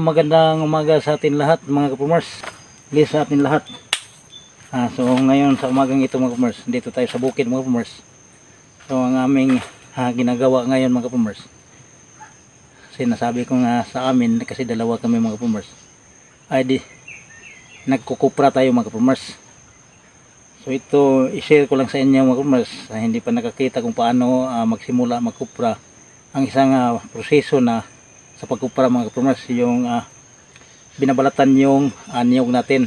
magandang umaga sa atin lahat mga kapumers. Please sa atin lahat. So ngayon sa umagang ito mga kapumers, dito tayo sa bukid mga kapumers. So ang aming ginagawa ngayon mga kapumers, sinasabi ko nga sa amin kasi dalawa kami mga kapumers, ay di nagkukupra tayo mga kapumers. So ito i-share ko lang sa inyo mga kapumers, hindi pa nakakita kung paano magsimula magkupra. Ang isang proseso na sa pagkupra mga kapumers, yung binabalatan yung niyog natin.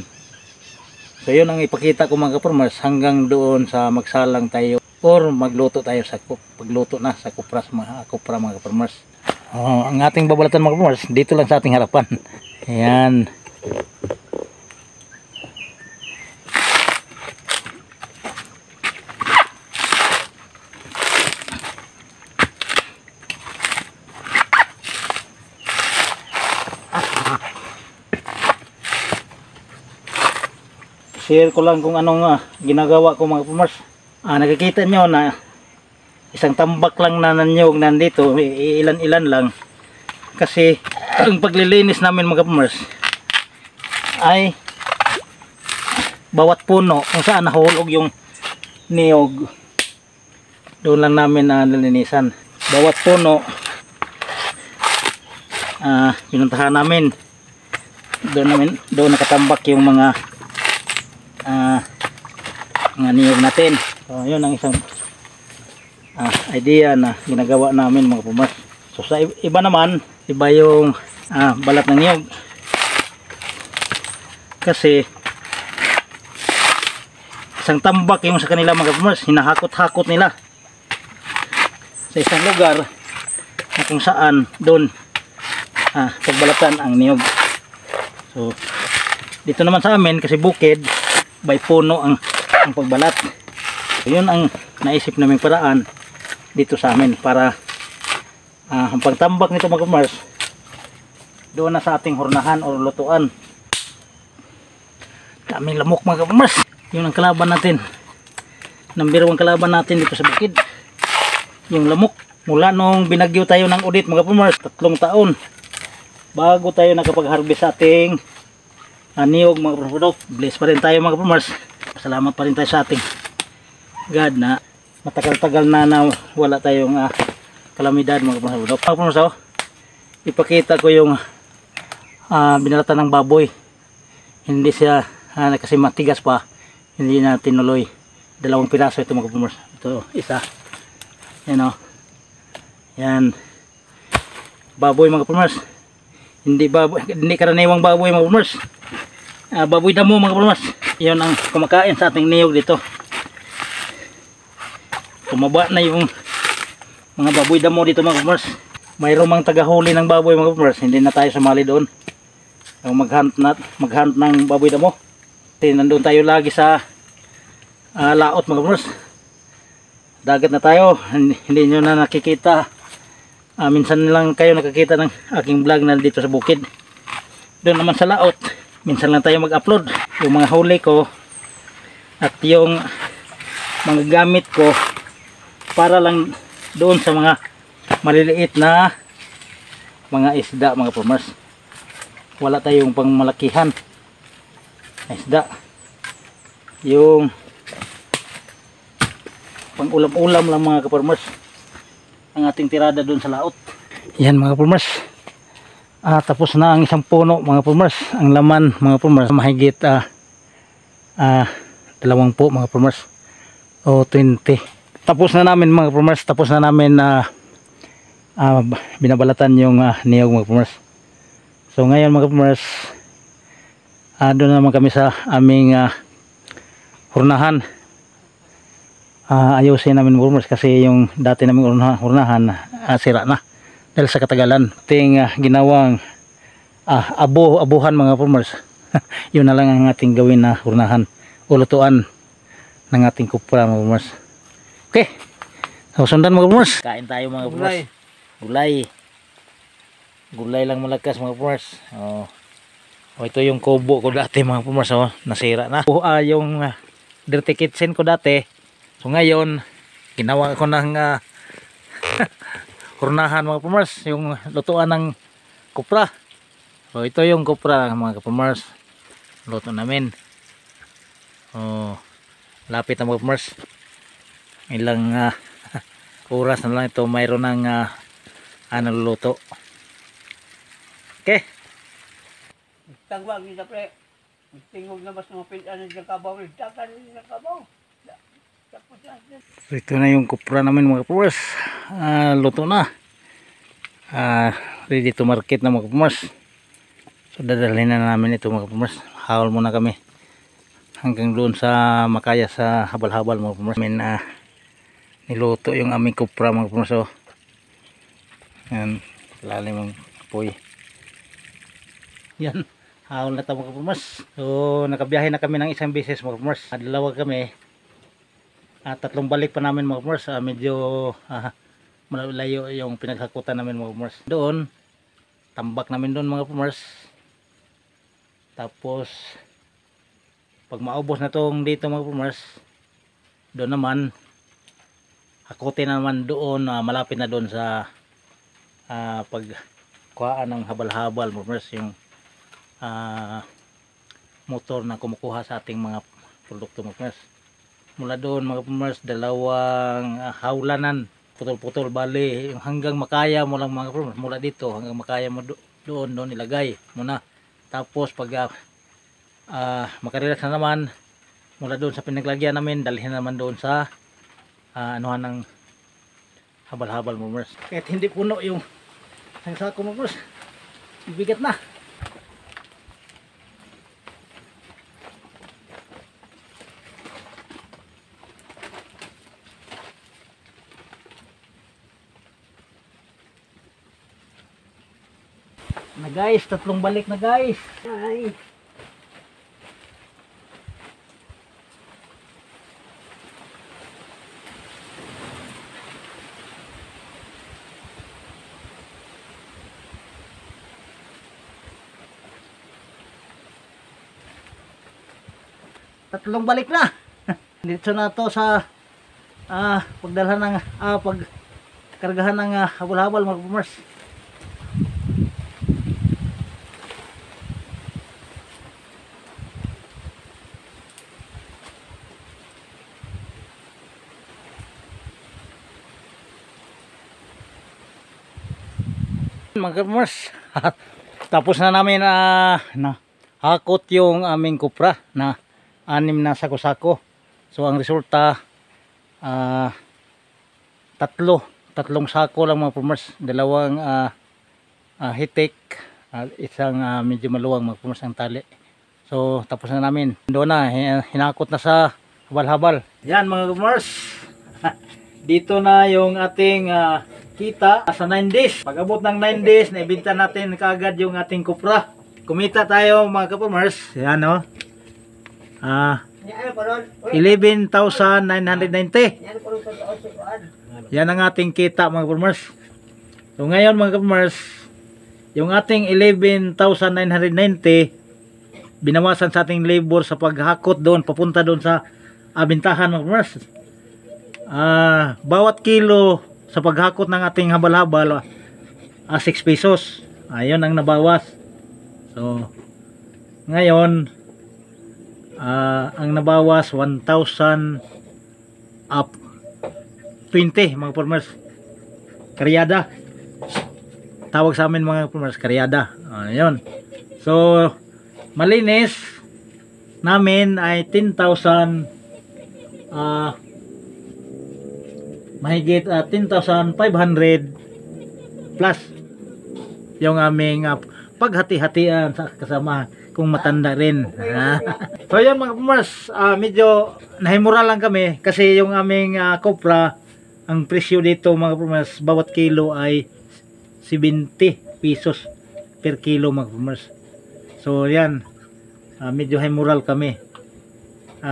So yun ang ipakita ko mga kapumers hanggang doon sa magsalang tayo or magluto tayo sa pagluto na sa kupra mga kapumers. Ang ating babalatan mga kapumers dito lang sa ating harapan. Ayan. Share ko lang kung anong ginagawa ko mga kapumers. Nakikita nyo na isang tambak lang na nanyog nandito, ilan-ilan lang. Kasi ang paglilinis namin mga kapumers ay bawat puno kung saan nahulog yung niyog, doon lang namin nalinisan. Bawat puno pinuntahan namin, doon nakatambak yung mga niyog natin. So yun ang isang idea na ginagawa namin mga kapumers. So sa iba naman, iba yung balat ng niyog, kasi isang tambak yung sa kanila mga kapumers, hinahakot-hakot nila sa isang lugar na kung saan doon pagbalatan ang niyog. So dito naman sa amin kasi bukid, by puno ang pagbalat. So, yun ang naisip naming paraan dito sa amin para ang pagtambak nito mga kapumers doon na sa ating hornahan o lutuan. Daming lamok mga kapumers. Yun ang kalaban natin, number 1 kalaban natin dito sa bukid, yung lamok. Mula nung binagyo tayo ng udit mga kapumers, 3 taon bago tayo nakapag-harvest sa ating niyog mga kapumers. Bless pa rin tayo mga kapumers. Salamat pa rin tayo sa ating God na matagal-tagal na wala tayong kalamidad mga kapumers. Ipakita ko yung binalatan ng baboy. Hindi siya kasi matigas pa, hindi na tinuloy. 2 piraso ito mga kapumers. Ito isa, yan o, yan baboy mga kapumers. Hindi karaniwang baboy mga kapumers. Baboy damo mga kapumers. Yun ang kumakain sa ating niyog dito. Tumaba na yung mga baboy damo dito mga kapumers. Mayroong mga tagahuli ng baboy mga kapumers, hindi na tayo sumali doon. Maghunt ng baboy damo. Nandun tayo lagi sa laot mga kapumers. Dagat na tayo, hindi nyo na nakikita. Minsan lang kayo nakikita ng aking vlog na dito sa bukid. Doon naman sa laot, minsan lang tayo mag-upload. Yung mga huli ko at yung mga gamit ko para lang doon sa mga maliliit na mga isda mga kapumers. Wala tayong pangmalakihan na isda, yung pang ulam-ulam lang mga kapumers ang ating tirada doon sa laot. Yan mga kapumers, tapos na ang isang puno mga kapumers. Ang laman mga kapumers mahigit 20 mga kapumers o 20. Tapos na namin mga kapumers, tapos na namin binabalatan yung niyog mga kapumers. So ngayon mga kapumers, doon naman kami sa aming hurnahan. Ayusin namin mga kapumers kasi yung dati naming hurnahan sira na dahil sa katagalan. Ting ginawang abuhan mga kapumers. Yun na lang ang ating gawin na hurnahan o lutuan ng ating kupra mga kapumers. Okay, so sundan mga kapumers, kain tayo mga kapumers. Gulay lang malakas mga kapumers. Ito yung kubo ko dati mga kapumers, nasira na. Yung dirty kitchen ko dati, so ngayon ginawa ko ng hurnahan mga kapumers, yung lutuan ng kupra. So ito yung kopra mga kapamars. Luto namin. Oh, lapit na mga kapamars. Ilang oras na lang ito mayroon ng luluto. Okay. Tagwag ni pre. Tingog na mas mapil ano ng kabaw, dakan ng kabaw. So ito na yung kopra namin mga kapamars. Luto na. Ready to market na mga kapamars. So dadalhin na namin ito mga kapamars. Hawal muna kami hanggang doon sa Makaya sa habal-habal mga kapamars. Niluto yung aming kopra mga kapamars. So yan, lalim ang apoy. Yan, hawal na tayo mga kapamars. So nakabiyahe na kami ng isang beses mga kapamars. Dalawa kami. 3 balik pa namin mga kapamars. Medyo malayo yung pinaghakutan namin mga kapamars. Doon, tambak namin doon mga kapamars. Tapos pag maubos na tong dito mga kapamars, doon naman hakutin na naman doon, malapit na doon sa pagkuhaan ng habal-habal mga kapamars, yung motor na kumukuha sa ating mga produkto mga kapamars. Mula doon mga kapamars, 2 hawlanan, putol-putol, bali yung hanggang Makaya mo lang mga kapamars. Mula dito hanggang Makaya mo doon ilagay muna. Tapos pag makarelax na naman, mula doon sa pinaglagyan namin, dalhin naman doon sa anuhan ng habal-habal mga kapamars. Kahit hindi puno yung sako mga kapamars, bigat na. Na guys, 3 balik na guys. Ay. Tatlong balik na. Dito na to sa pagdalhan ng pagkargahan ng habal-habal mga kapamars. Mga kapamars, tapos na namin na hakot yung aming kopra na 6 na sako-sako. So ang resulta tatlong sako lang mga kapamars, 2 hitik at isang medyo maluwang mga kapamars ang tali. So tapos na namin, doon na hinakot na sa habal-habal. Yan mga kapamars. Dito na yung ating kita sa 9 days. Pag abot ng 9 days, naibenta natin kaagad yung ating kopra. Kumita tayo mga kapamars. Yan o. 11,990. Yan ang ating kita mga kapamars. So ngayon mga kapamars, yung ating 11,990 binawasan sa ating labor sa paghakot doon, papunta doon sa bintahan mga kapamars. Bawat kilo sa paghakot ng ating habal-habal 6 pesos. Ayun ang nabawas. So ngayon ang nabawas 1,020 mga farmers. Karyada. Tawag sa amin mga farmers, karyada. Ayun. So malinis namin ay 10,000 mahigit 10,500 plus yung aming paghati-hatian sa kasama kung matanda rin. So yun mga kapamars, medyo nahimura lang kami kasi yung aming kopra, ang presyo dito mga kapamars, bawat kilo ay 70 pesos per kilo mga kapamars. So yan, medyo himural kami.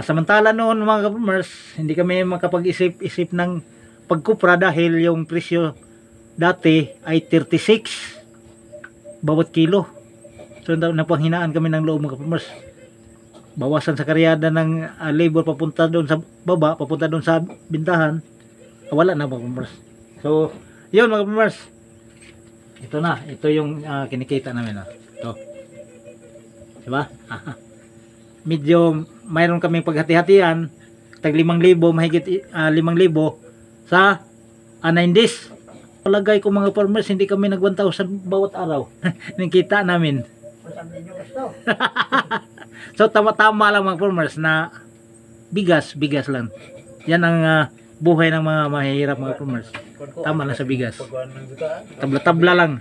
Samantala noon mga kapamars, hindi kami makapag-isip ng pagkupra dahil yung presyo dati ay 36 bawat kilo. So napanghinaan kami ng loob mga kapamars. Bawasan sa karyada ng labor papunta doon sa baba, papunta doon sa bintahan, wala na mga kapamars. So yun mga kapamars, ito na, ito yung kinikita namin. Ito Diba? Medyo mayroon kaming paghati-hatian, tag 5,000, mahigit 5,000 sa 9 days. Palagay ko mga farmers, hindi kami nag 1,000 bawat araw. Nakita namin. Masamdin nyo gusto. So tama-tama lang mga farmers na bigas lang. Yan ang buhay ng mga mahihirap mga farmers. Tama lang sa bigas. Tabla-tabla lang.